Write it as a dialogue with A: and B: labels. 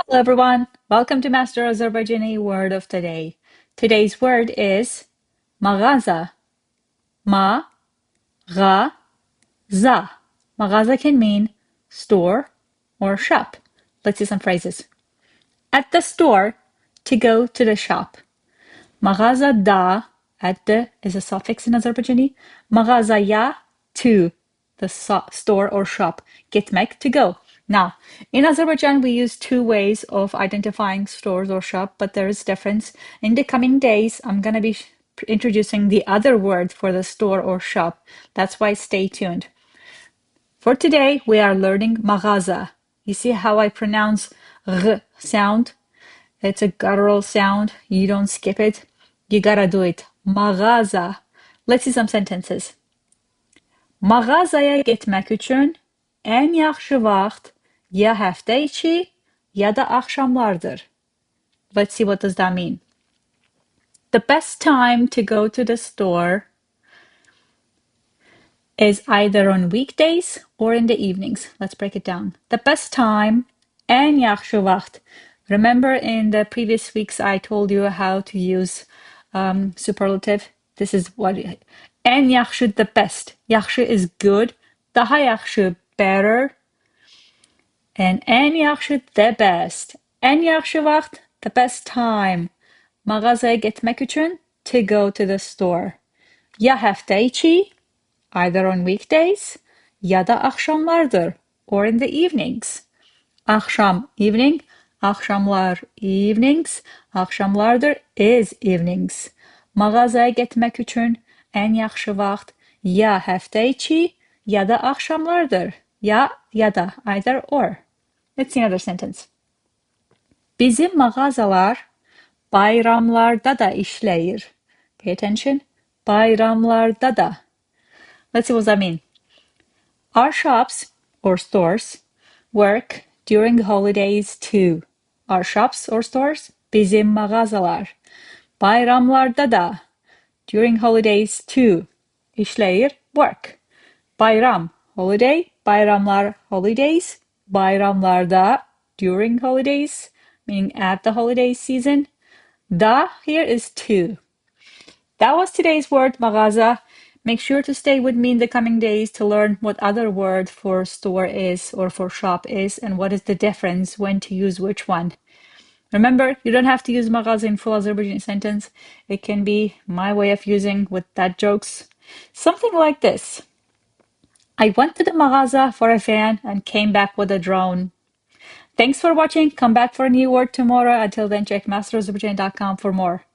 A: Hello everyone, welcome to Master Azerbaijani word of the day. Today's word is mağaza. Ma-ga-za. Mağaza can mean store or shop. Let's see some phrases. At the store, to go to the shop. MAÐAZAda, at the is a suffix in Azerbaijani. MAÐAZAya, to the store or shop. Getmək, to go. Now, in Azerbaijan, we use two ways of identifying stores or shop, but there is difference. In the coming days, I'm going to be introducing the other word for the store or shop. That's why stay tuned. For today, we are learning mağaza. You see how I pronounce r sound? It's a guttural sound. You don't skip it. You gotta do it. Mağaza. Let's see some sentences. Mağazaya getmək üçün en yaxşı vaxt ya həftə içi ya da axşamlardır. Let's see what does that mean. The best time to go to the store is either on weekdays or in the evenings. Let's break it down. The best time, en yaxşı vaxt. Remember in the previous weeks I told you how to use superlative. This is what en yaxşı, the best. Yaxşı is good. Daha yaxşı, better. And en yaxşı, the best. En yaxşı vaxt, the best time. Mağazaya getmək üçün, to go to the store. Ya həftə içi, either on weekdays ya da axşamlardır, or in the evenings. Akşam, evening, axşamlar, evenings, axşamlardır is evenings. Mağazaya getmək üçün en yaxşı vaxt ya həftə içi ya da axşamlardır. Ya da, either or. Let's see another sentence. Bizim mağazalar bayramlarda da işləyir. Pay attention. Bayramlarda da. Let's see what that means. Our shops or stores work during holidays too. Our shops or stores, bizim mağazalar. Bayramlarda da, during holidays too. İşləyir, work. Bayram, holiday. Bayramlar, holidays. Bayramlarda, during holidays, meaning at the holiday season. Da here is too. That was today's word, mağaza. Make sure to stay with me in the coming days to learn what other word for store is or for shop is and what is the difference when to use which one. Remember, you don't have to use mağaza in full Azerbaijani sentence. It can be my way of using with dad jokes. Something like this. I went to the mağaza for a fan and came back with a drone. Thanks for watching. Come back for a new word tomorrow. Until then, check masterazerbaijan.com for more.